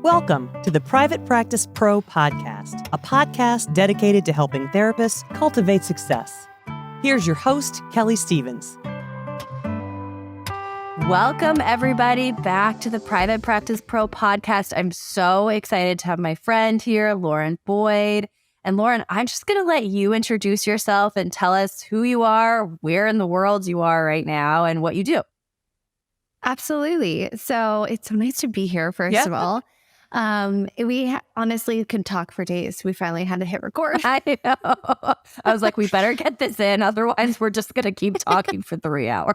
Welcome to the Private Practice Pro Podcast, a podcast dedicated to helping therapists cultivate success. Here's your host, Kelley Stevens. Welcome, everybody, back to the Private Practice Pro Podcast. I'm so excited to have my friend here, Lauren Boyd. And Lauren, I'm just going to let you introduce yourself and tell us who you are, where in the world you are right now, and what you do. Absolutely. So it's so nice to be here, first of all. We honestly could talk for days. We finally had to hit record. I know. I was like, we better get this in. Otherwise, we're just going to keep talking for 3 hours.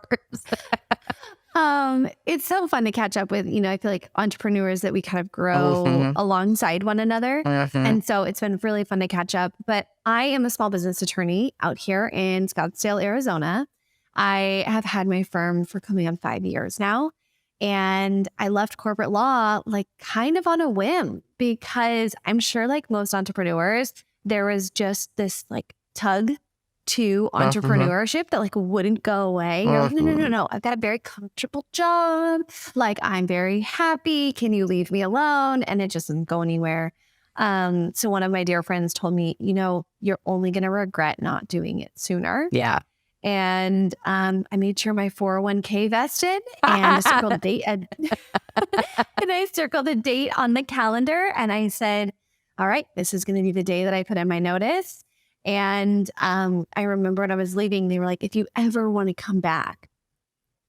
It's so fun to catch up with, I feel like entrepreneurs that we kind of grow alongside one another. And so it's been really fun to catch up. But I am a small business attorney out here in Scottsdale, Arizona. I have had my firm for coming on 5 years now. And I left corporate law like kind of on a whim because I'm sure like most entrepreneurs, there was just this like tug to entrepreneurship that like wouldn't go away. You're like, no. I've got a very comfortable job. Like I'm very happy. Can you leave me alone? And it just doesn't go anywhere. So one of my dear friends told me, you're only going to regret not doing it sooner. Yeah. And I made sure my 401k vested and I circled a date. And I circled a date on the calendar and I said, all right, this is going to be the day that I put in my notice. And I remember when I was leaving, they were like, if you ever want to come back,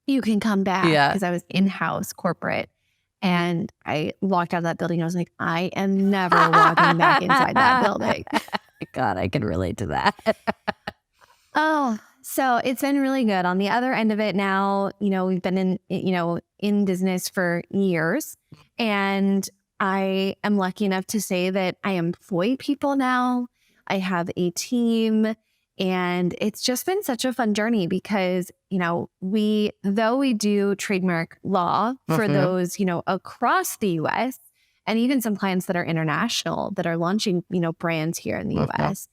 you can come back. Because I was in-house corporate. And I walked out of that building. I was like, I am never walking back inside that building. God, I can relate to that. So it's been really good. On the other end of it now, we've been in business for years. And I am lucky enough to say that I employ people now. I have a team. And it's just been such a fun journey because, though we do trademark law for those, across the U.S. and even some clients that are international that are launching, brands here in the U.S.,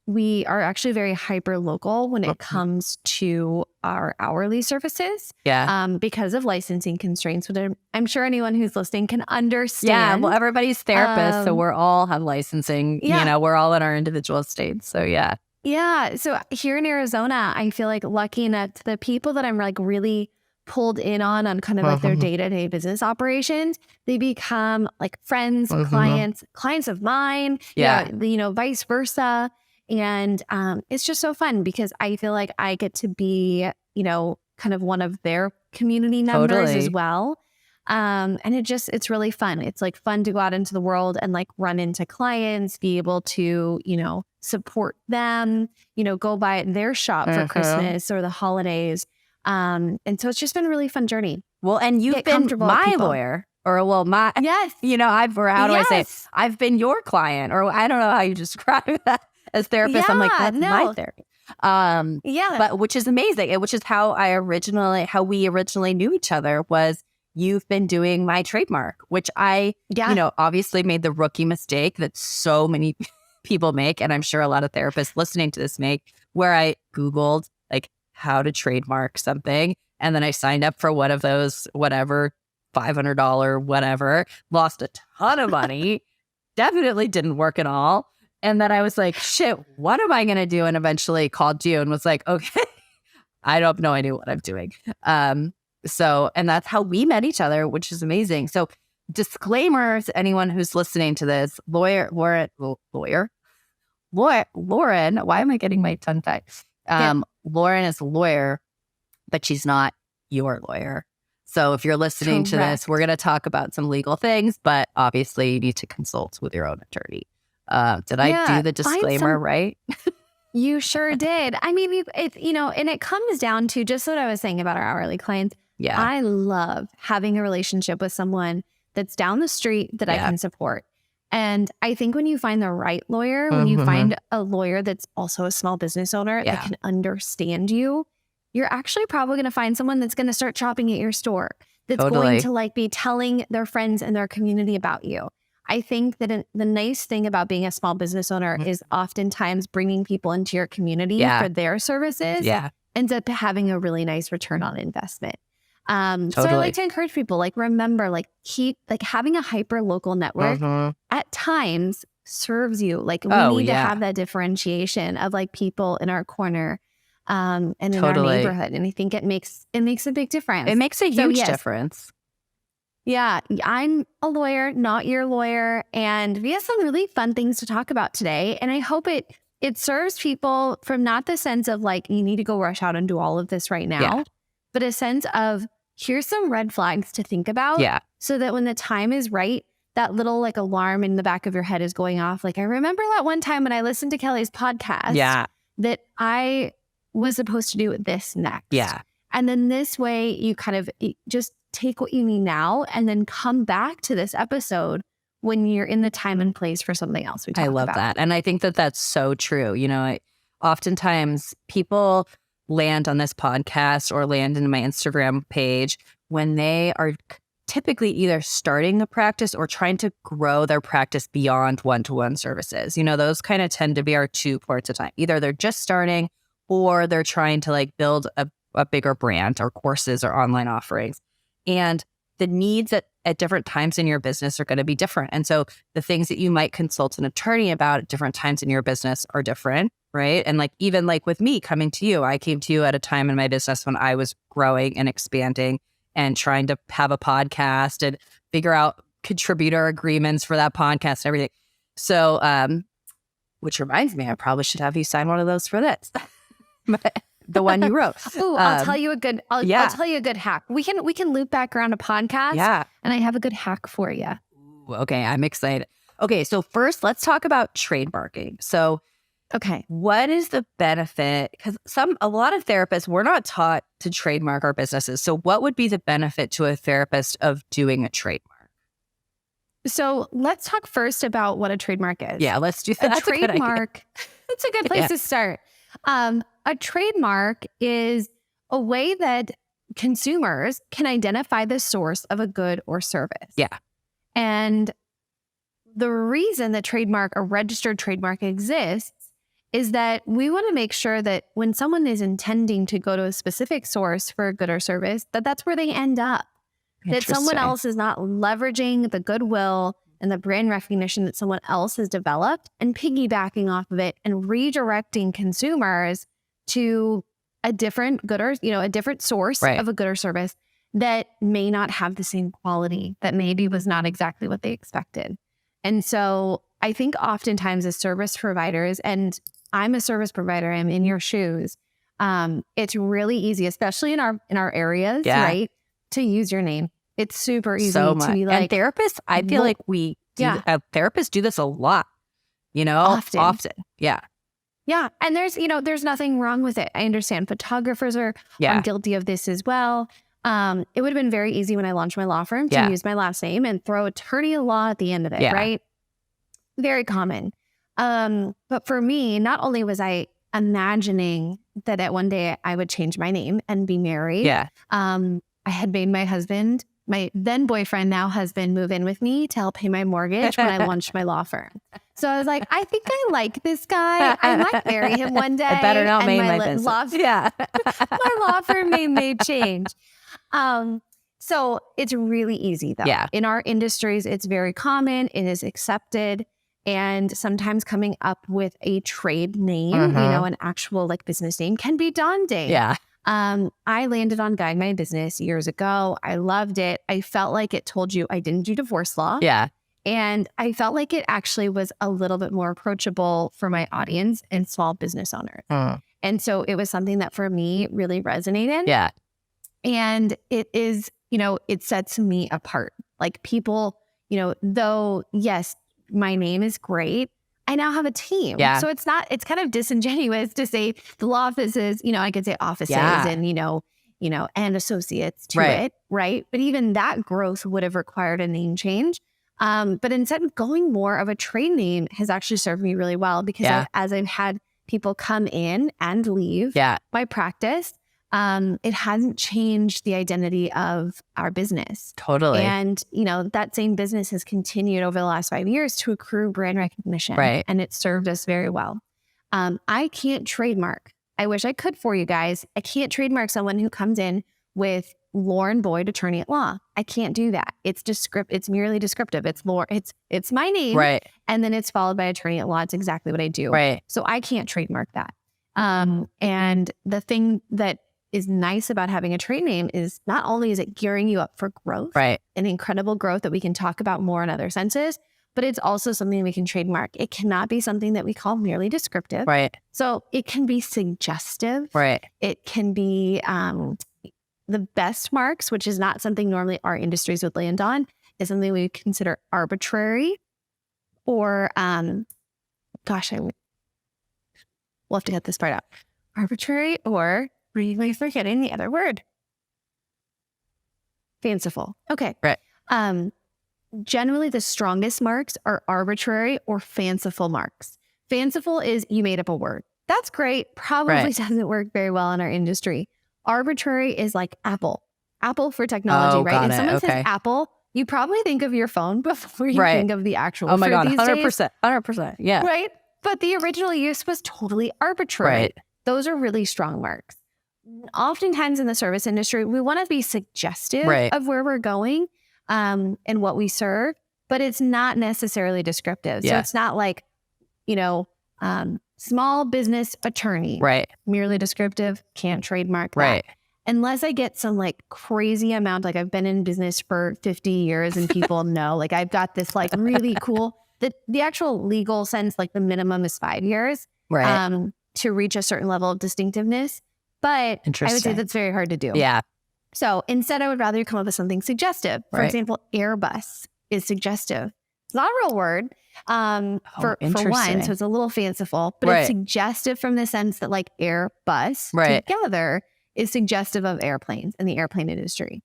we are actually very hyper local when it comes to our hourly services. Because of licensing constraints, which I'm sure anyone who's listening can understand. Yeah, well, everybody's therapists, so we're all have licensing. We're all in our individual states. So yeah. So here in Arizona, I feel like lucky enough to the people that I'm like really pulled in on kind of like their day-to-day business operations, they become like friends, clients of mine. Vice versa. And it's just so fun because I feel like I get to be, kind of one of their community members as well. And it's really fun. It's like fun to go out into the world and like run into clients, be able to, support them, go by their shop for Christmas or the holidays. And so it's just been a really fun journey. Well, and you've been my lawyer. Or my, yes, I say, I've been your client, or I don't know how you describe that. As therapist, I'm like, that's my therapy. But which is amazing. Which is how we originally knew each other was you've been doing my trademark, which I, obviously made the rookie mistake that so many people make. And I'm sure a lot of therapists listening to this make, where I Googled like how to trademark something. And then I signed up for one of those, whatever, $500, whatever, lost a ton of money, definitely didn't work at all. And then I was like, shit, what am I going to do? And eventually called you and was like, okay, I don't have no idea what I'm doing. And that's how we met each other, which is amazing. So disclaimers, anyone who's listening to this, Lauren, why am I getting my tongue tied? Lauren is a lawyer, but she's not your lawyer. So if you're listening to this, we're going to talk about some legal things, but obviously you need to consult with your own attorney. Did I do the disclaimer right? You sure did. I mean, and it comes down to just what I was saying about our hourly clients. Yeah. I love having a relationship with someone that's down the street that I can support. And I think when you find the right lawyer, when you find a lawyer that's also a small business owner that can understand you, you're actually probably going to find someone that's going to start shopping at your store, that's going to like be telling their friends and their community about you. I think that the nice thing about being a small business owner is oftentimes bringing people into your community for their services ends up having a really nice return on investment. So I like to encourage people, like, remember, like, keep, like, having a hyper local network at times serves you. Like, we need to have that differentiation of like people in our corner and in our neighborhood. And I think it makes a big difference. It makes a huge difference. Yeah, I'm a lawyer, not your lawyer. And we have some really fun things to talk about today. And I hope it serves people from not the sense of like, you need to go rush out and do all of this right now, but a sense of, here's some red flags to think about. So that when the time is right, that little like alarm in the back of your head is going off. Like, I remember that one time when I listened to Kelley's podcast that I was supposed to do this next. And then this way you kind of just take what you need now and then come back to this episode when you're in the time and place for something else we talk about. I love that. And I think that that's so true. You know, oftentimes people land on this podcast or land in my Instagram page when they are typically either starting a practice or trying to grow their practice beyond one-to-one services. You know, those kind of tend to be our 2 parts of time. Either they're just starting or they're trying to like build a bigger brand or courses or online offerings. And the needs at different times in your business are going to be different. And so the things that you might consult an attorney about at different times in your business are different, right? And like, even like with me coming to you, I came to you at a time in my business when I was growing and expanding and trying to have a podcast and figure out contributor agreements for that podcast and everything. So, which reminds me, I probably should have you sign one of those for this. The one you wrote. Ooh, I'll tell you a good. I'll tell you a good hack. We can loop back around a podcast. And I have a good hack for you. Ooh, okay, I'm excited. Okay, so first let's talk about trademarking. So, what is the benefit? Because a lot of therapists, we're not taught to trademark our businesses. So, what would be the benefit to a therapist of doing a trademark? So let's talk first about what a trademark is. Yeah, let's do that. A trademark. That's a good place to start. A trademark is a way that consumers can identify the source of a good or service. And the reason that a registered trademark exists is that we want to make sure that when someone is intending to go to a specific source for a good or service, that's where they end up. That someone else is not leveraging the goodwill and the brand recognition that someone else has developed and piggybacking off of it and redirecting consumers to a different a different source of a good or service that may not have the same quality, that maybe was not exactly what they expected. And so I think oftentimes as service providers, and I'm a service provider, I'm in your shoes, it's really easy, especially in our areas, right, to use your name. It's super easy to be like, and therapists, I feel like therapists do this a lot, often. Yeah. And there's nothing wrong with it. I understand photographers are guilty of this as well. It would have been very easy when I launched my law firm to use my last name and throw attorney at law at the end of it, right? Very common. But for me, not only was I imagining that at one day I would change my name and be married. I had made my then boyfriend, now husband, move in with me to help pay my mortgage when I launched my law firm. So I was like, I think I like this guy. I might marry him one day. I better not make my business. My law firm name may change. So it's really easy though. In our industries, it's very common. It is accepted. And sometimes coming up with a trade name, an actual like business name can be daunting. I landed on Guide My Business years ago. I loved it. I felt like it told you I didn't do divorce law. And I felt like it actually was a little bit more approachable for my audience and small business owners. And so it was something that for me really resonated. And it is, it sets me apart. Like people, though, yes, my name is great, I now have a team. So it's kind of disingenuous to say the law offices, I could say offices and, and associates to it. Right. But even that growth would have required a name change. But instead of going more of a trade name has actually served me really well because as I've had people come in and leave my practice, it hasn't changed the identity of our business. Totally. And, that same business has continued over the last 5 years to accrue brand recognition. And it served us very well. I can't trademark. I wish I could for you guys. I can't trademark someone who comes in with Lauren Boyd, attorney at law. I can't do that. It's merely descriptive. It's my name. Right. And then it's followed by attorney at law. It's exactly what I do. Right. So I can't trademark that. And the thing that is nice about having a trade name is not only is it gearing you up for growth, right, an incredible growth that we can talk about more in other senses, but it's also something we can trademark. It cannot be something that we call merely descriptive. Right. So it can be suggestive. Right. It can be the best marks, which is not something normally our industries would land on, is something we consider arbitrary or, we'll have to get this part out. Arbitrary or, really forgetting the other word. Fanciful. Okay. Right. Generally, the strongest marks are arbitrary or fanciful marks. Fanciful is you made up a word. That's great. Probably doesn't work very well in our industry. Arbitrary is like Apple for technology, right? If someone says Apple, you probably think of your phone before you think of the actual. Oh my God, these 100%, 100%. Yeah. Right. But the original use was totally arbitrary. Right. Those are really strong marks. Oftentimes in the service industry, we want to be suggestive of where we're going and what we serve, but it's not necessarily descriptive. So it's not like, small business attorney. Right. Merely descriptive, can't trademark that. Right. Unless I get some like crazy amount, like I've been in business for 50 years and people know, like I've got this like really cool, the actual legal sense, like the minimum is 5 years to reach a certain level of distinctiveness. But I would say that's very hard to do. Yeah. So instead, I would rather you come up with something suggestive. For example, Airbus is suggestive. It's not a real word for one, so it's a little fanciful, but it's suggestive from the sense that like Airbus together is suggestive of airplanes and the airplane industry.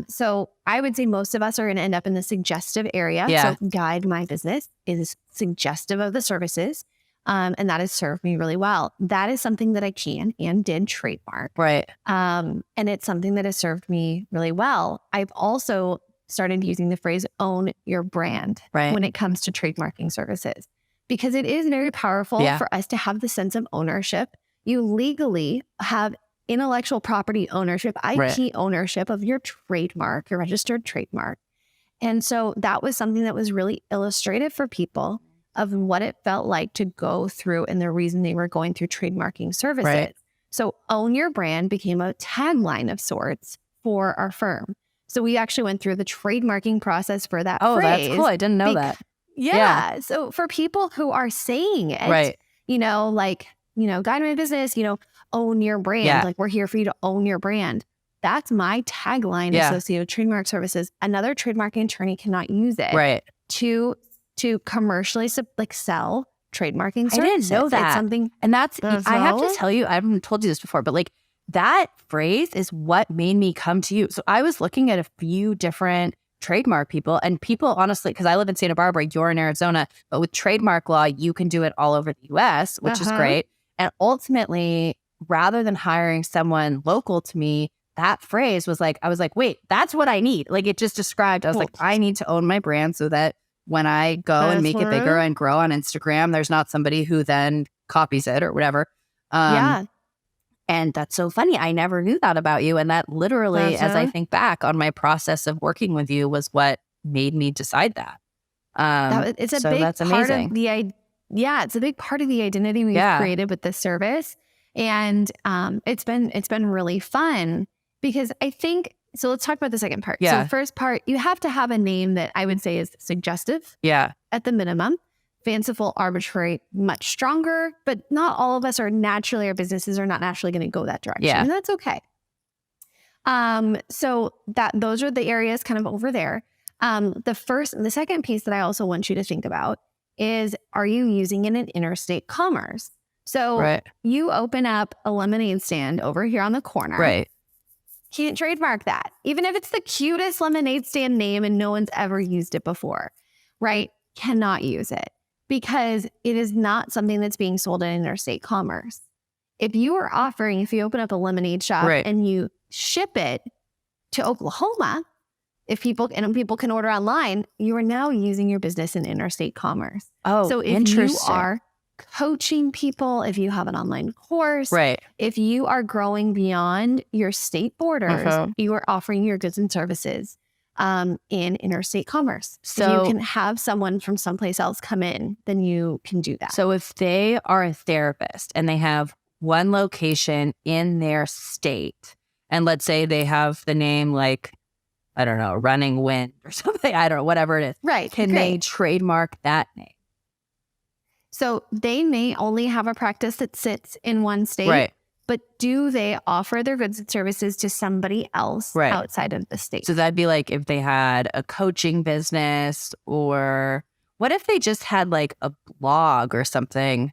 So I would say most of us are going to end up in the suggestive area. Yeah. So Guide My Business is suggestive of the services. And that has served me really well. That is something that I can and did trademark. Right. And it's something that has served me really well. I've also started using the phrase own your brand when it comes to trademarking services, because it is very powerful for us to have the sense of ownership. You legally have intellectual property ownership, IP ownership of your trademark, your registered trademark. And so that was something that was really illustrative for people of what it felt like to go through and the reason they were going through trademarking services. Right. So own your brand became a tagline of sorts for our firm. So we actually went through the trademarking process for that phrase. That's cool. I didn't know that. Yeah. So for people who are saying it, Guide My Business, own your brand. Yeah. Like we're here for you to own your brand. That's my tagline associated with trademark services. Another trademarking attorney cannot use it to commercially sell trademarking services. I didn't know that. It's something, and that's, I have to tell you, I haven't told you this before, but like that phrase is what made me come to you. So I was looking at a few different trademark people, and people honestly, because I live in Santa Barbara, you're in Arizona, but with trademark law, you can do it all over the US, which is great. And ultimately, rather than hiring someone local to me, that phrase was like, I was like, wait, that's what I need. Like it just described, I was like, I need to own my brand so that when I go and make it bigger and grow on Instagram, there's not somebody who then copies it or whatever. And that's so funny. I never knew that about you. And that literally, as I think back on my process of working with you, was what made me decide that. It's a big part of it's a big part of the identity we've created with this service. And it's been really fun because I think, so let's talk about the second part. So the first part, you have to have a name that I would say is suggestive at the minimum. Fanciful, arbitrary, much stronger, but not all of us are naturally, our businesses are not naturally going to go that direction. And that's okay. So those are the areas kind of over there. The second piece that I also want you to think about is, are you using it in interstate commerce? So you open up a lemonade stand over here on the corner. Right. Can't trademark that. Even if it's the cutest lemonade stand name and no one's ever used it before, right? Cannot use it because it is not something that's being sold in interstate commerce. If you open up a lemonade shop and you ship it to Oklahoma, if people can order online, you are now using your business in interstate commerce. Oh, so if you are coaching people, if you have an online course, right. if you are growing beyond your state borders, you are offering your goods and services in interstate commerce. So if you can have someone from someplace else come in, then you can do that. So if they are a therapist and they have one location in their state, and let's say they have the name like, I don't know, Running Wind or something, I don't know, whatever it is. Right. Can they trademark that name? So they may only have a practice that sits in one state, right. but do they offer their goods and services to somebody else outside of the state? So that'd be like if they had a coaching business, or what if they just had like a blog or something?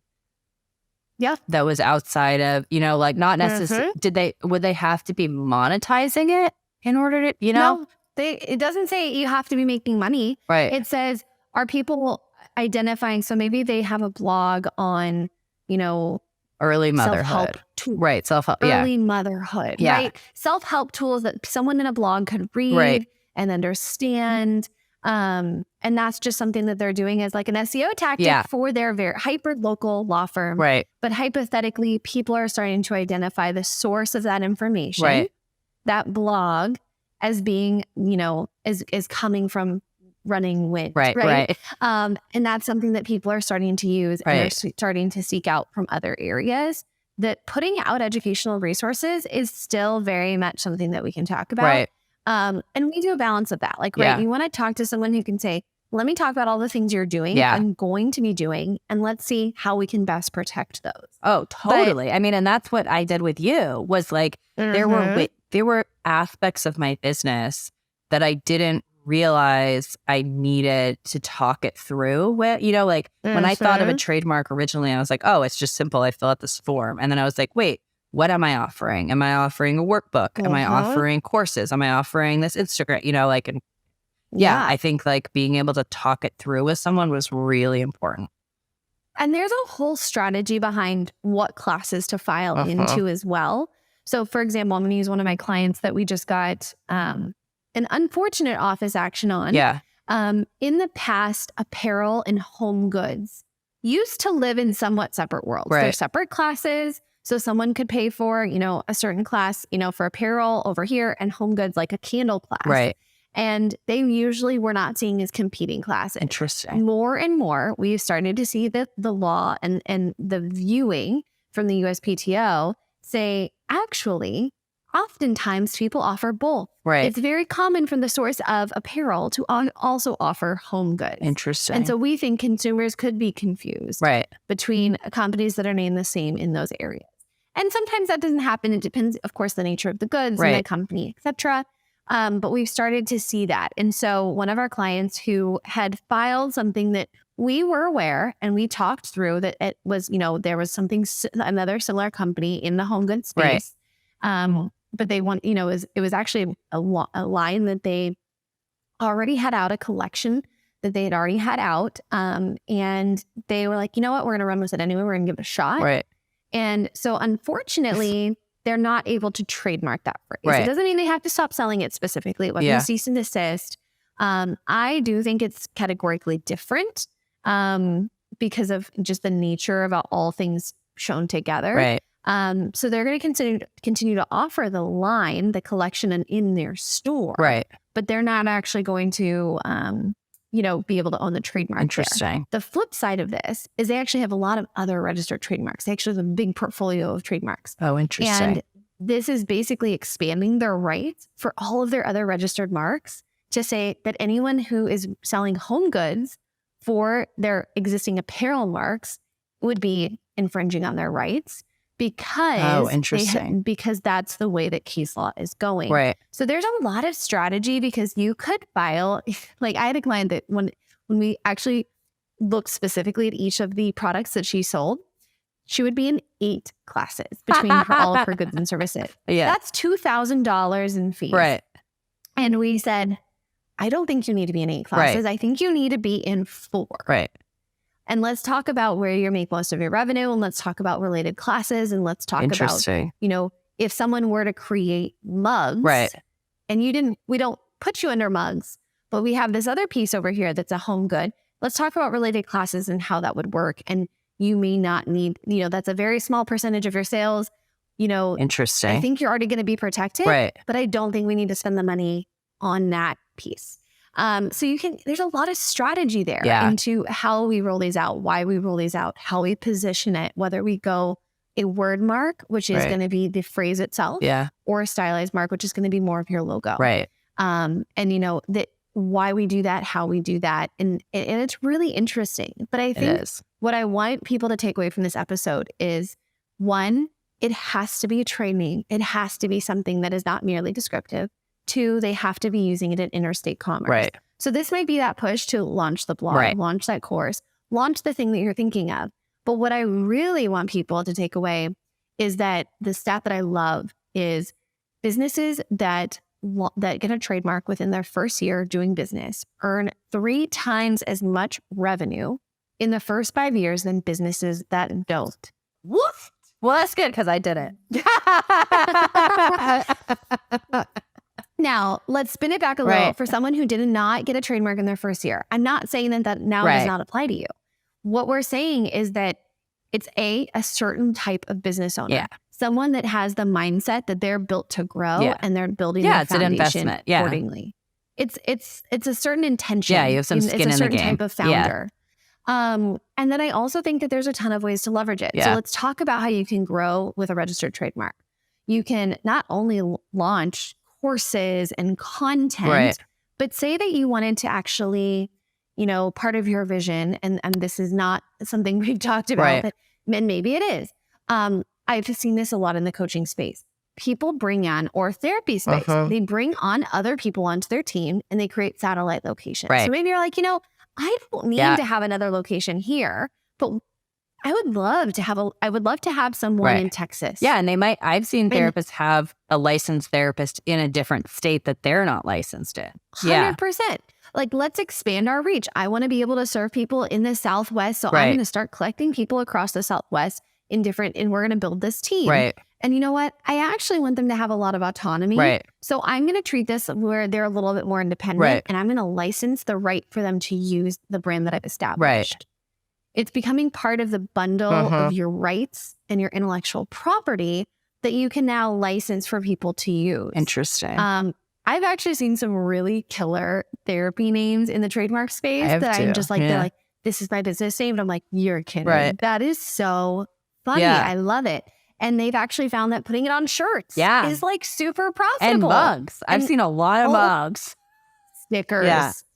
Yeah. That was outside of, like not necessarily, would they have to be monetizing it in order to, No, it doesn't say you have to be making money. Right. It says, are people identifying? So maybe they have a blog on, early motherhood. Self-help tools. Right. Self-help. Early motherhood. Yeah. Right. Self-help tools that someone in a blog could read and understand. And that's just something that they're doing as like an SEO tactic for their very hyper local law firm. Right. But hypothetically, people are starting to identify the source of that information, that blog, as being, is coming from Running Wind. Right. And that's something that people are starting to use and are starting to seek out from other areas. That putting out educational resources is still very much something that we can talk about. Right. And we do a balance of that. Like, you want to talk to someone who can say, let me talk about all the things you're doing, I'm going to be doing, and let's see how we can best protect those. Oh, totally. And that's what I did with you, was like, there were aspects of my business that I didn't realize I needed to talk it through with, like when I thought of a trademark originally, I was like, oh, it's just simple. I fill out this form. And then I was like, wait, what am I offering? Am I offering a workbook? Am I offering courses? Am I offering this Instagram? I think like being able to talk it through with someone was really important. And there's a whole strategy behind what classes to file into as well. So for example, I'm going to use one of my clients that we just got an unfortunate office action on. Yeah. In the past, apparel and home goods used to live in somewhat separate worlds. Right. They're separate classes. So someone could pay for, a certain class, for apparel over here, and home goods like a candle class. Right. And they usually were not seeing as competing classes. Interesting. More and more, we've started to see that the law and the viewing from the USPTO say, actually, oftentimes people offer both. Right. It's very common from the source of apparel to also offer home goods. Interesting. And so we think consumers could be confused between companies that are named the same in those areas. And sometimes that doesn't happen. It depends, of course, the nature of the goods and the company, et cetera. But we've started to see that. And so one of our clients who had filed something that we were aware and we talked through, that it was, there was another similar company in the home goods space. But they want, it was actually a line that they already had out, a collection that they had already had out. And they were like, you know what, we're going to run with it anyway. We're going to give it a shot. Right. And so unfortunately, they're not able to trademark that phrase. It doesn't mean they have to stop selling it specifically. It wasn't cease and desist. I do think it's categorically different because of just the nature of all things shown together. Right. So they're going to continue to offer the line, the collection, and in their store. Right. But they're not actually going to, be able to own the trademark. Interesting. There. The flip side of this is they actually have a lot of other registered trademarks. They actually have a big portfolio of trademarks. Oh, interesting. And this is basically expanding their rights for all of their other registered marks to say that anyone who is selling home goods for their existing apparel marks would be infringing on their rights. Because because that's the way that case law is going. Right. So there's a lot of strategy because you could file, like I had a client that when we actually looked specifically at each of the products that she sold, she would be in 8 classes between all of her goods and services. Yeah. That's $2,000 in fees. Right. And we said, I don't think you need to be in 8 classes. I think you need to be in 4. Right. And let's talk about where you make most of your revenue, and let's talk about related classes, and let's talk about, if someone were to create mugs, and we don't put you under mugs, but we have this other piece over here that's a home good. Let's talk about related classes and how that would work. And you may not need, that's a very small percentage of your sales. Interesting. I think you're already going to be protected, right? But I don't think we need to spend the money on that piece. So there's a lot of strategy there into how we roll these out, why we roll these out, how we position it, whether we go a word mark, which is going to be the phrase itself, or a stylized mark, which is going to be more of your logo. Right. And that why we do that, how we do that. And it's really interesting. But I think what I want people to take away from this episode is, one, it has to be a trade name. It has to be something that is not merely descriptive. Two, they have to be using it in interstate commerce. Right. So this might be that push to launch the blog, launch that course, launch the thing that you're thinking of. But what I really want people to take away is that the stat that I love is businesses that get a trademark within their first year doing business earn 3 times as much revenue in the first 5 years than businesses that don't. What? Well, that's good because I did it. Now, let's spin it back a little for someone who did not get a trademark in their first year. I'm not saying that now does not apply to you. What we're saying is that it's a certain type of business owner. Yeah. Someone that has the mindset that they're built to grow and they're building their foundation accordingly. It's a certain intention. Yeah, you have some skin in the game. It's a certain type of founder. And then I also think that there's a ton of ways to leverage it. So let's talk about how you can grow with a registered trademark. You can not only launch courses and content, but say that you wanted to actually, part of your vision, and this is not something we've talked about, but maybe it is. I've seen this a lot in the coaching space. People bring on, or therapy space, they bring on other people onto their team and they create satellite locations. So maybe you're like, I don't need to have another location here, but I would love to have someone in Texas. Yeah. And I've seen therapists have a licensed therapist in a different state that they're not licensed in. 100%. Like, let's expand our reach. I want to be able to serve people in the Southwest. So I'm going to start collecting people across the Southwest and we're going to build this team. And you know what? I actually want them to have a lot of autonomy. So I'm going to treat this where they're a little bit more independent and I'm going to license the right for them to use the brand that I've established. It's becoming part of the bundle of your rights and your intellectual property that you can now license for people to use. Interesting. I've actually seen some really killer therapy names in the trademark space I'm just like, they're like, this is my business name. And I'm like, you're kidding. That is so funny. I love it. And they've actually found that putting it on shirts is like super profitable. And mugs. I've seen a lot of mugs. Stickers.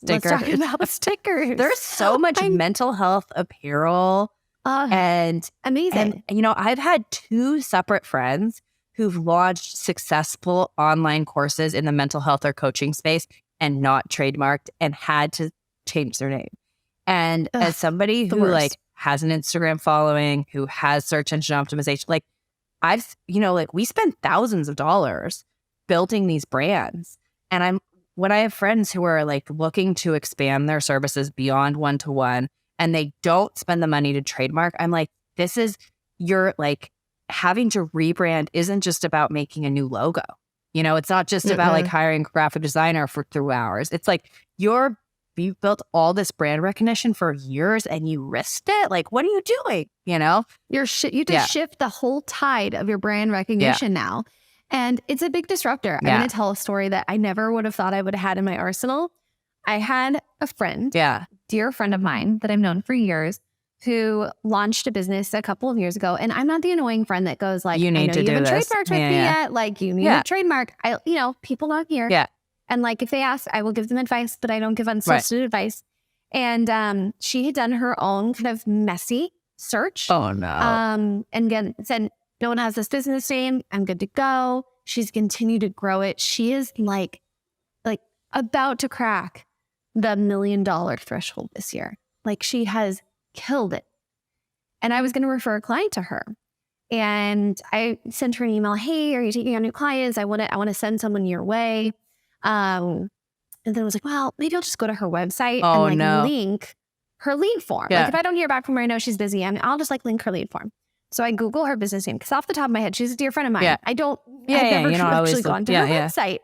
Let's talk about stickers. There's so much mental health apparel. And amazing. And, I've had 2 separate friends who've launched successful online courses in the mental health or coaching space and not trademarked and had to change their name. And as somebody who has an Instagram following, who has search engine optimization, we spend thousands of dollars building these brands. And when I have friends who are looking to expand their services beyond one-to-one and they don't spend the money to trademark, I'm like, you're having to rebrand isn't just about making a new logo. It's not just about hiring a graphic designer for 3 hours. It's you've built all this brand recognition for years and you risked it. What are you doing? You have to shift the whole tide of your brand recognition now. And it's a big disruptor. I'm going to tell a story that I never would have thought I would have had in my arsenal. I had a friend, dear friend of mine that I've known for years, who launched a business a couple of years ago. And I'm not the annoying friend that goes you need to do this. You haven't trademarked with me yet. You need a trademark. People not here. And if they ask, I will give them advice, but I don't give unsolicited advice. And she had done her own kind of messy search. Oh no. And again, said, no one has this business name. I'm good to go. She's continued to grow it. She is about to crack the $1 million threshold this year. She has killed it. And I was going to refer a client to her. And I sent her an email. Hey, are you taking on new clients? I want to send someone your way. And then I was like, well, maybe I'll just go to her website and link her lead form. If I don't hear back from her, I know she's busy. I'll just link her lead form. So I Google her business name because off the top of my head, she's a dear friend of mine. I don't, I've never actually gone to her website.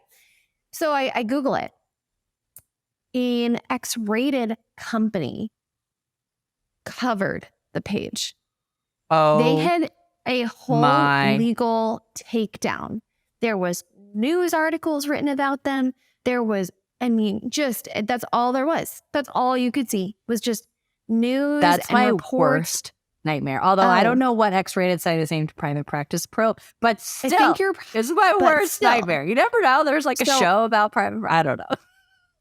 So I Google it. An X-rated company covered the page They had a whole legal takedown. There was news articles written about them. There was, that's all there was. That's all you could see was just news. That's and my reports. Worst nightmare. Although I don't know what X-rated site is aimed private practice pro, but still, I think it's my worst nightmare. You never know. There's like a show about private. I don't know.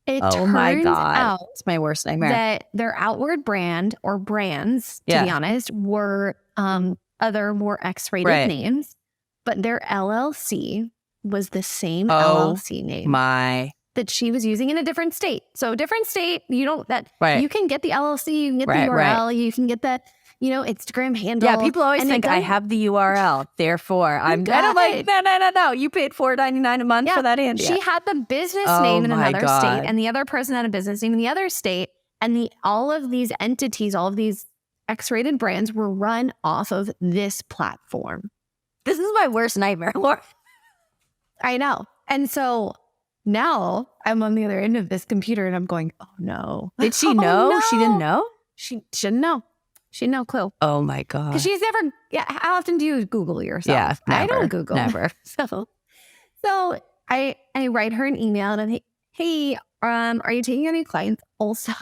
It turns out it's my worst nightmare that their outward brand or brands, to be honest, were other more X-rated names, but their LLC was the same LLC name that she was using in a different state. So different state, you can get the LLC, you can get the URL, you can get the Instagram handle. Yeah, people always think I have the URL, therefore I'm like, no. You paid $4.99 a month for that, Andy. She had the business name in another state, and the other person had a business name in the other state, and all of these entities, all of these X-rated brands were run off of this platform. This is my worst nightmare, Laura. I know. And so now I'm on the other end of this computer and I'm going, oh no. Did she know? No. She didn't know? She didn't know. She had no clue. Oh my God. Because she's never, how often do you Google yourself? Yeah, never, I don't Google. Never. So I write her an email and I'm like, hey, are you taking any clients? Also,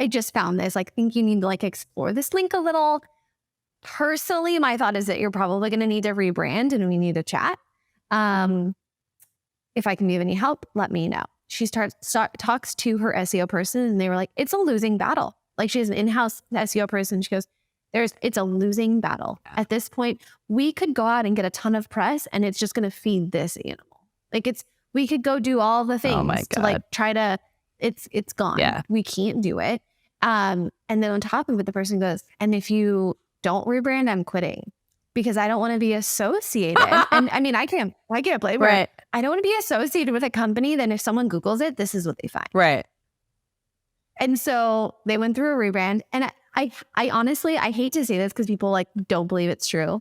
I just found this. I think you need to explore this link a little. Personally, my thought is that you're probably going to need to rebrand and we need to chat. If I can be of any help, let me know. She talks to her SEO person and they were like, it's a losing battle. She has an in-house SEO person. She goes, it's a losing battle. At this point, we could go out and get a ton of press and it's just going to feed this animal. We could go do all the things to try to, it's gone. Yeah. We can't do it. And then on top of it, the person goes, and if you don't rebrand, I'm quitting because I don't want to be associated. And I can't blame her. Right. I don't want to be associated with a company that if someone Googles it, this is what they find. Right. And so they went through a rebrand. And I honestly, I hate to say this because people don't believe it's true.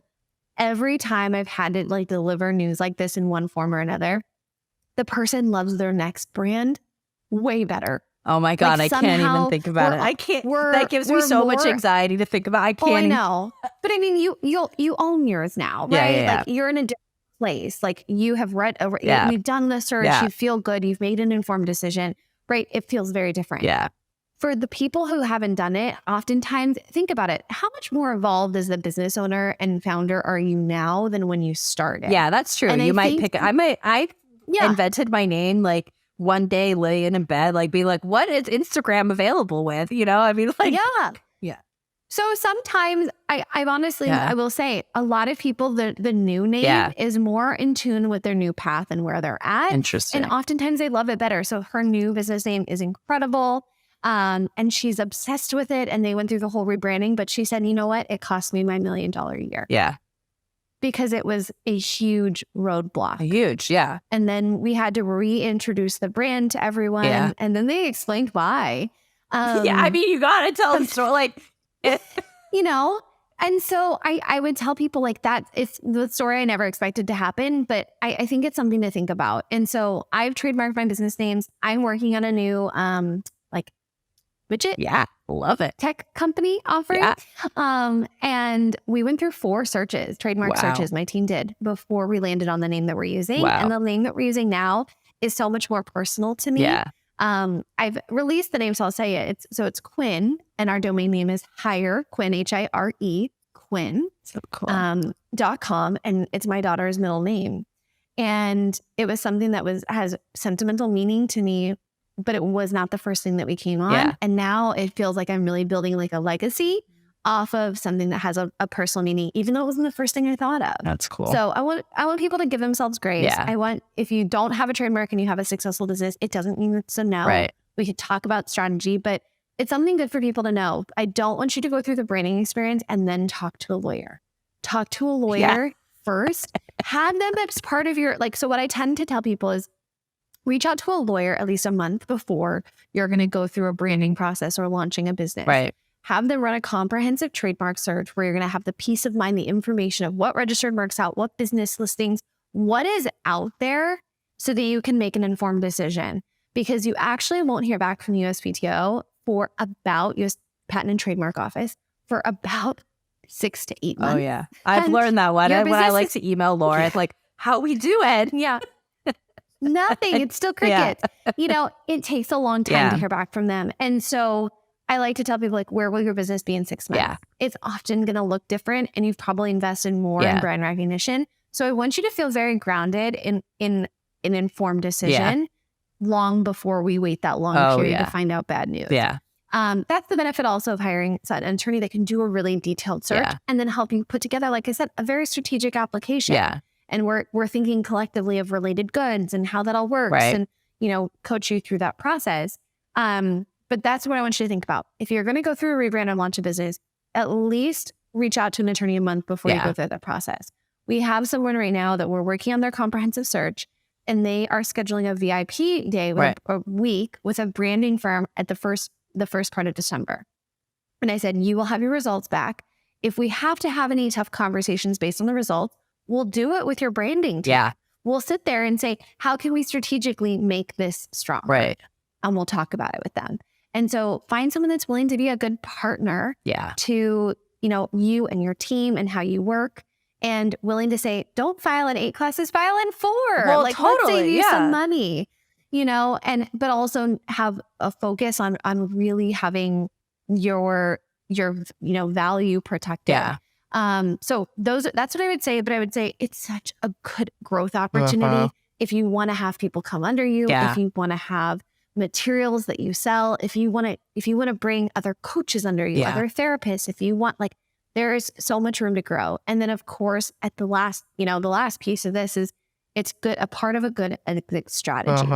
Every time I've had to deliver news like this in one form or another, the person loves their next brand way better. Oh my God, I can't even think about it. I can't. That gives me so much anxiety to think about. I can't. I know. But you own yours now, right? Yeah. You're in a different place. You have read over, you've done the search, you feel good, you've made an informed decision, right? It feels very different. Yeah. For the people who haven't done it, oftentimes, think about it. How much more evolved as the business owner and founder are you now than when you started? Yeah, that's true. And you might pick it. I invented my name one day laying in bed, being like, what is Instagram available with? Yeah. So sometimes I honestly, I will say a lot of people, the new name is more in tune with their new path and where they're at. Interesting. And oftentimes they love it better. So her new business name is incredible. And she's obsessed with it. And they went through the whole rebranding. But she said, you know what? It cost me my $1 million a year. Yeah. Because it was a huge roadblock. Yeah. And then we had to reintroduce the brand to everyone. Yeah. And then they explained why. You got to tell the story. And so I would tell people that it's the story I never expected to happen, but I think it's something to think about. And so I've trademarked my business names. I'm working on a new widget. Yeah, love it. Tech company offering. Yeah. And we went through 4 searches, trademark searches, my team did, before we landed on the name that we're using. Wow. And the name that we're using now is so much more personal to me. Yeah. I've released the name, so I'll say it. It's Quinn, and our domain name is Hire, Quinn, H-I-R-E, Quinn, so cool. .com, and it's my daughter's middle name. And it was something that has sentimental meaning to me, but it was not the first thing that we came on. Yeah. And now it feels like I'm really building a legacy off of something that has a personal meaning, even though it wasn't the first thing I thought of. That's cool. So I want people to give themselves grace. Yeah. If you don't have a trademark and you have a successful business, it doesn't mean it's a no. Right. We could talk about strategy, but it's something good for people to know. I don't want you to go through the branding experience and then talk to a lawyer. Talk to a lawyer first. Have them as part of your, so what I tend to tell people is reach out to a lawyer at least a month before you're going to go through a branding process or launching a business. Right. Have them run a comprehensive trademark search where you're going to have the peace of mind, the information of what registered marks out, what business listings, what is out there so that you can make an informed decision. Because you actually won't hear back from the USPTO US Patent and Trademark Office for about 6 to 8 months. Oh, yeah. I've learned that one. When I like to email Laura, it's like, how we do it? Yeah. Nothing. It's still crickets. It takes a long time to hear back from them. And so I like to tell people, like, where will your business be in 6 months? Yeah. It's often going to look different, and you've probably invested more in brand recognition. So I want you to feel very grounded in an informed decision long before we wait that long period to find out bad news. Yeah. That's the benefit also of hiring an attorney that can do a really detailed search and then help you put together, like I said, a very strategic application. Yeah. And we're thinking collectively of related goods and how that all works and, coach you through that process. But that's what I want you to think about. If you're going to go through a rebrand and launch a business, at least reach out to an attorney a month before you go through that process. We have someone right now that we're working on their comprehensive search, and they are scheduling a VIP day with a week with a branding firm at the first part of December. And I said, you will have your results back. If we have to have any tough conversations based on the results, we'll do it with your branding team. Yeah. We'll sit there and say, how can we strategically make this stronger? Right. And we'll talk about it with them. And so find someone that's willing to be a good partner to, you and your team and how you work, and willing to say, don't file in 8 classes, file in 4. Well, let's save you some money, but also have a focus on really having your value protected. Yeah. So that's what I would say, but I would say it's such a good growth opportunity if you want to have people come under you, if you want to have materials that you sell, if you want to bring other coaches under you, other therapists, if you want, like, there is so much room to grow. And then of course, at the last piece of this is it's good, a part of a good exit strategy.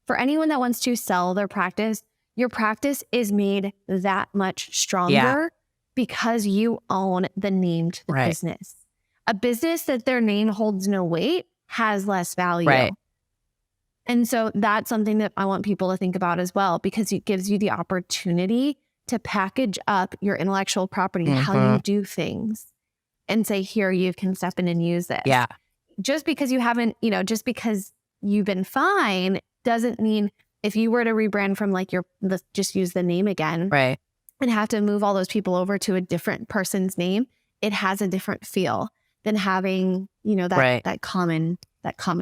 For anyone that wants to sell their practice, your practice is made that much stronger because you own the name to the business. A business that their name holds no weight has less value. Right. And so that's something that I want people to think about as well, because it gives you the opportunity to package up your intellectual property, how you do things, and say, here, you can step in and use this. Yeah. Just because you haven't, just because you've been fine doesn't mean if you were to rebrand from let's just use the name again. Right. And have to move all those people over to a different person's name, it has a different feel than having, that common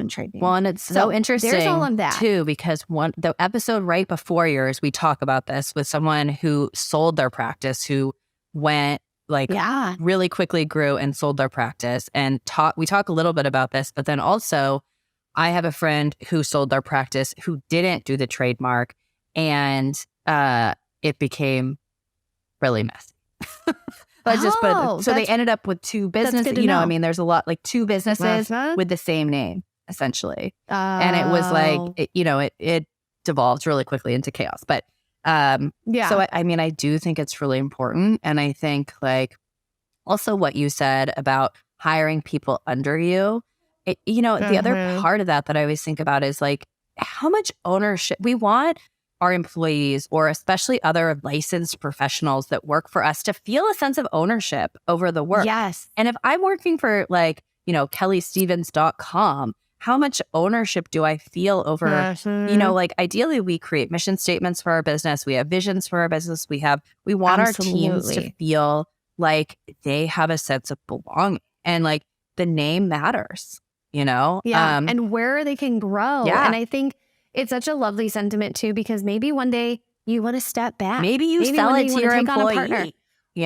trade name. Well, and it's so interesting there's all of that too, because the episode right before yours, we talk about this with someone who sold their practice, who went really quickly grew and sold their practice, and we talk a little bit about this, but then also I have a friend who sold their practice who didn't do the trademark, and it became really messy. Let's just put it. So they ended up with 2 businesses. There's a lot, 2 businesses with the same name, essentially. And it was it devolved really quickly into chaos. But so I do think it's really important. And I think also what you said about hiring people under you, the other part of that I always think about is how much ownership we want our employees, or especially other licensed professionals that work for us, to feel a sense of ownership over the work. Yes. And if I'm working for KelleyStevens.com, how much ownership do I feel over, ideally we create mission statements for our business. We have visions for our business. We want our teams to feel like they have a sense of belonging, and the name matters, Yeah. And where they can grow. Yeah. And I think it's such a lovely sentiment too, because maybe one day you want to step back. Maybe you sell it to your employee,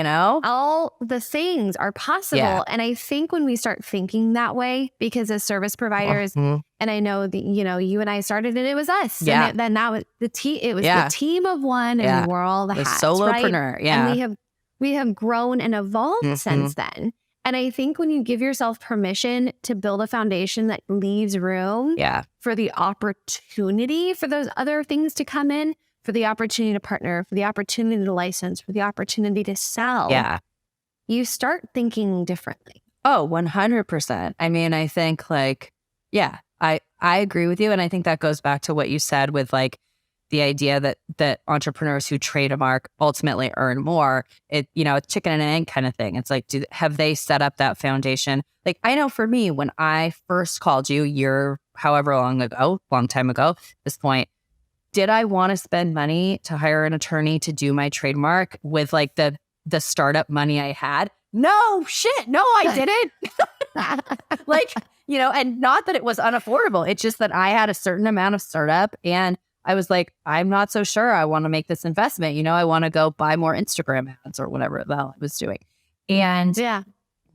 All the things are possible. Yeah. And I think when we start thinking that way, because as service providers, and I know that, you and I started and it was us. Yeah. And then now the team of one, and we're all the hats, solopreneur. Right? Yeah. And we have grown and evolved since then. And I think when you give yourself permission to build a foundation that leaves room for the opportunity for those other things to come in, for the opportunity to partner, for the opportunity to license, for the opportunity to sell, you start thinking differently. Oh, 100%. I think I agree with you. And I think that goes back to what you said with the idea that entrepreneurs who trademark ultimately earn more. It's chicken and egg kind of thing. It's have they set up that foundation? I know for me, when I first called you long time ago, at this point, did I want to spend money to hire an attorney to do my trademark with the the startup money I had. No, shit. No, I didn't. Like, you know, and not that it was unaffordable. It's just that I had a certain amount of startup and I was like, I'm not so sure I want to make this investment. You know, I want to go buy more Instagram ads or whatever the hell I was doing. And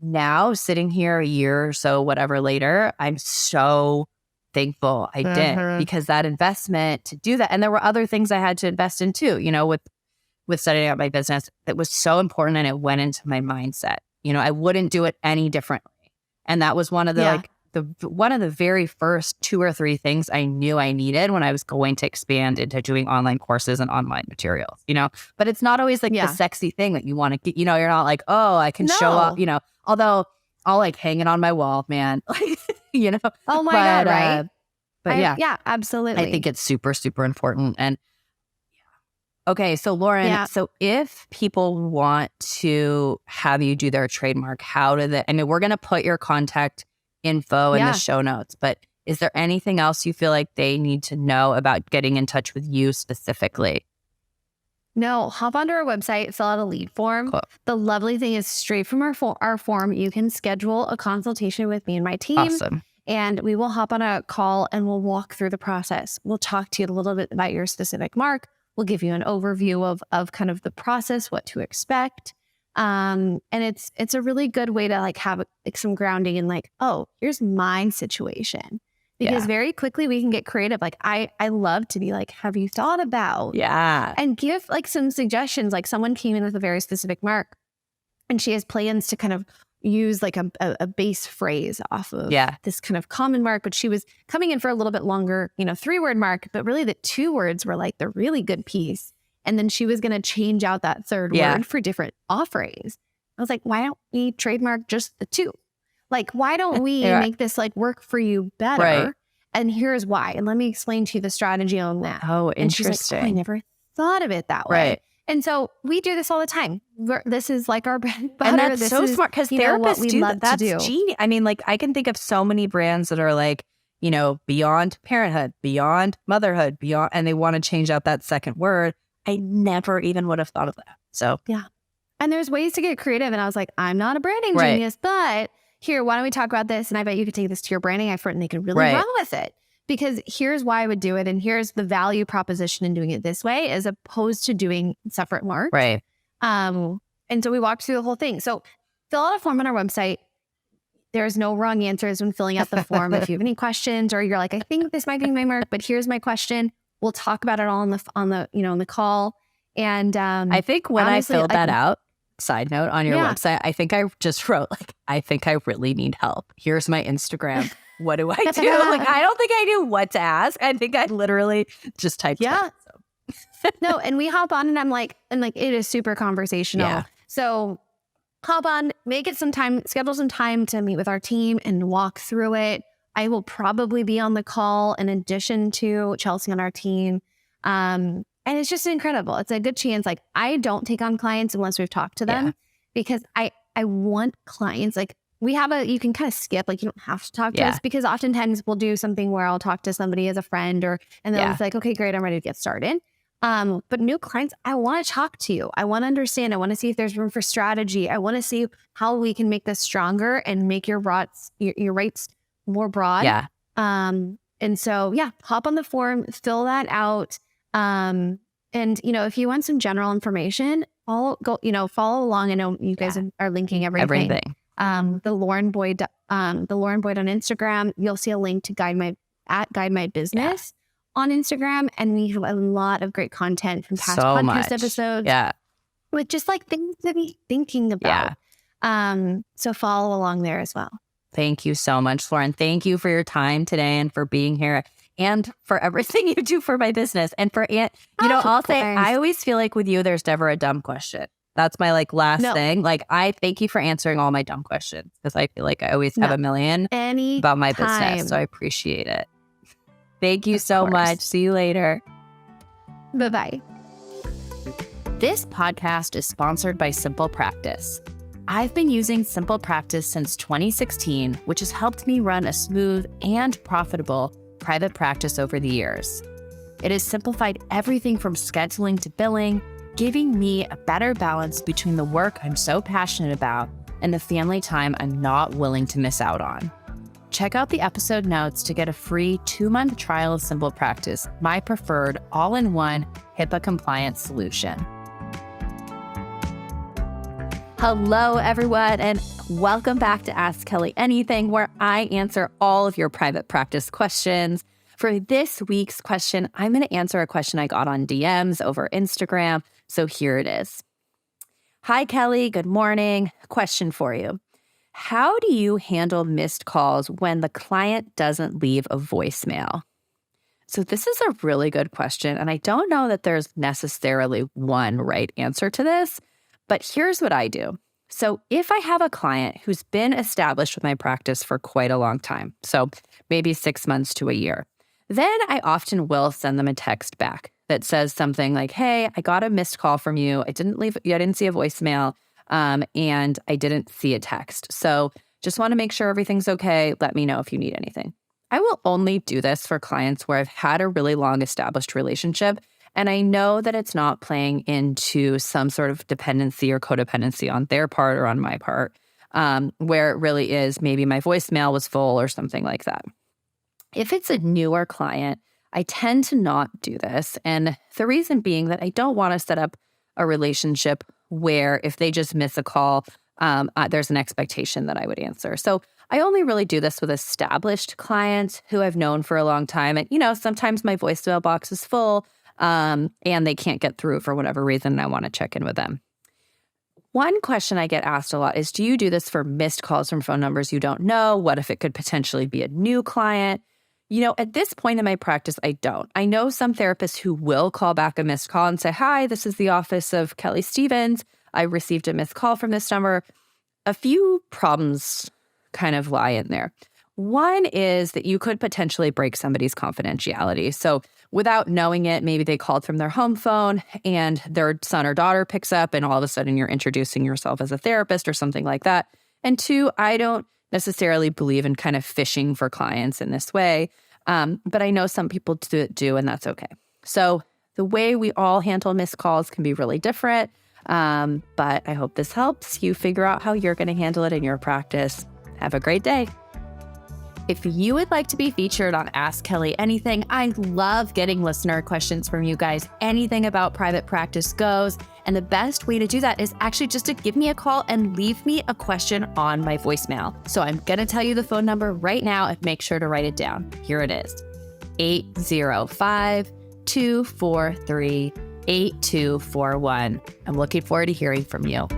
now sitting here a year or so, whatever later, I'm so thankful I did, because that investment to do that. And there were other things I had to invest in too, you know, with setting up my business. That was so important and it went into my mindset. You know, I wouldn't do it any differently. And that was one of the one of the very first 2 or 3 things I knew I needed when I was going to expand into doing online courses and online materials, you know, but it's not always like the sexy thing that you want to get, you know, you're not like, oh, I can show up, you know, although I'll like hang it on my wall, man, you know. Oh my God, right? But yeah, absolutely. I think it's super, super important. And okay, so Lauren, so if people want to have you do their trademark, how do they, I mean, we're going to put your contact info in the show notes, but is there anything else you feel like they need to know about getting in touch with you specifically? No, hop onto our website, fill out a lead form. Cool. The lovely thing is straight from our form, you can schedule a consultation with me and my team. Awesome. And we will hop on a call and we'll walk through the process. We'll talk to you a little bit about your specific mark. We'll give you an overview of kind of the process, what to expect. And it's a really good way to like have like some grounding in like, oh, here's my situation. Because very quickly we can get creative. Like I love to be like, have you thought about? And give like some suggestions. Like someone came in with a very specific mark and she has plans to kind of use like a base phrase off of this kind of common mark. But she was coming in for a little bit longer, you know, 3-word mark, but really the 2 words were like the really good piece. And then she was going to change out that 3rd word for different offerings. I was like, why don't we trademark just the 2? Like, why don't we make this like work for you better? Right. And here's why. And let me explain to you the strategy on that. Oh, interesting. And she's like, oh, I never thought of it that way. Right. And so we do this all the time. This is like our bread and butter. And that's this so is, smart because therapists do that. That's genius. I mean, like I can think of so many brands that are like, you know, beyond parenthood, beyond motherhood, beyond, and they want to change out that 2nd word. I never even would have thought of that. So yeah. And there's ways to get creative. And I was like, I'm not a branding genius, but here, why don't we talk about this? And I bet you could take this to your branding effort and they could really run with it. Because here's why I would do it. And here's the value proposition in doing it this way, as opposed to doing separate marks. Right. And so we walked through the whole thing. So fill out a form on our website. There's no wrong answers when filling out the form. If you have any questions or you're like, I think this might be my mark, but here's my question. We'll talk about it all on the call. And I think when honestly, I filled that out, side note on your website, I think I just wrote like, I think I really need help. Here's my Instagram. What do I do? Like, I don't think I knew what to ask. I think I literally just typed that, so. No, and we hop on and I'm like, it is super conversational. Yeah. So hop on, make it some time, schedule some time to meet with our team and walk through it. I will probably be on the call in addition to Chelsea on our team. And it's just incredible. It's a good chance. Like I don't take on clients unless we've talked to them because I want clients like, you can kind of skip, like you don't have to talk to us because oftentimes we'll do something where I'll talk to somebody as a friend and then it's like, okay, great, I'm ready to get started. But new clients, I want to talk to you. I want to understand. I want to see if there's room for strategy. I want to see how we can make this stronger and make your rates more broad. Yeah. And so, hop on the form, fill that out. And, you know, if you want some general information, follow along. I know you guys are linking everything. The Lauren Boyd on Instagram, you'll see a link to Guide My Business on Instagram. And we have a lot of great content from past podcast episodes. Yeah. With just like things to be thinking about. So follow along there as well. Thank you so much, Lauren. Thank you for your time today and for being here and for everything you do for my business. And for, I'll say, I always feel like with you, there's never a dumb question. That's my like last thing. Like, I thank you for answering all my dumb questions because I feel like I always have a million about my business. So I appreciate it. Thank you so much. See you later. Bye-bye. This podcast is sponsored by Simple Practice. I've been using Simple Practice since 2016, which has helped me run a smooth and profitable private practice over the years. It has simplified everything from scheduling to billing, giving me a better balance between the work I'm so passionate about and the family time I'm not willing to miss out on. Check out the episode notes to get a free 2-month trial of Simple Practice, my preferred all-in-one HIPAA-compliant solution. Hello, everyone, and welcome back to Ask Kelley Anything, where I answer all of your private practice questions. For this week's question, I'm going to answer a question I got on DMs over Instagram, so here it is. Hi, Kelley. Good morning. Question for you. How do you handle missed calls when the client doesn't leave a voicemail? So this is a really good question, and I don't know that there's necessarily one right answer to this, but here's what I do. So if I have a client who's been established with my practice for quite a long time, so maybe 6 months to a year, then I often will send them a text back that says something like, hey, I got a missed call from you. I didn't see a voicemail. And I didn't see a text. So just want to make sure everything's okay. Let me know if you need anything. I will only do this for clients where I've had a really long established relationship, and I know that it's not playing into some sort of dependency or codependency on their part or on my part, where it really is maybe my voicemail was full or something like that. If it's a newer client, I tend to not do this. And the reason being that I don't want to set up a relationship where if they just miss a call, there's an expectation that I would answer. So I only really do this with established clients who I've known for a long time. And, sometimes my voicemail box is full and they can't get through for whatever reason, and I want to check in with them. One question I get asked a lot is, do you do this for missed calls from phone numbers you don't know? What if it could potentially be a new client? At this point in my practice, I don't. I know some therapists who will call back a missed call and say, hi, this is the office of Kelley Stevens. I received a missed call from this number. A few problems kind of lie in there. One is that you could potentially break somebody's confidentiality. So without knowing it, maybe they called from their home phone and their son or daughter picks up and all of a sudden you're introducing yourself as a therapist or something like that. And two, I don't necessarily believe in kind of fishing for clients in this way. But I know some people do, and that's okay. So the way we all handle missed calls can be really different. But I hope this helps you figure out how you're going to handle it in your practice. Have a great day. If you would like to be featured on Ask Kelley Anything, I love getting listener questions from you guys. Anything about private practice goes. And the best way to do that is actually just to give me a call and leave me a question on my voicemail. So I'm going to tell you the phone number right now and make sure to write it down. Here it is, 805-243-8241. I'm looking forward to hearing from you.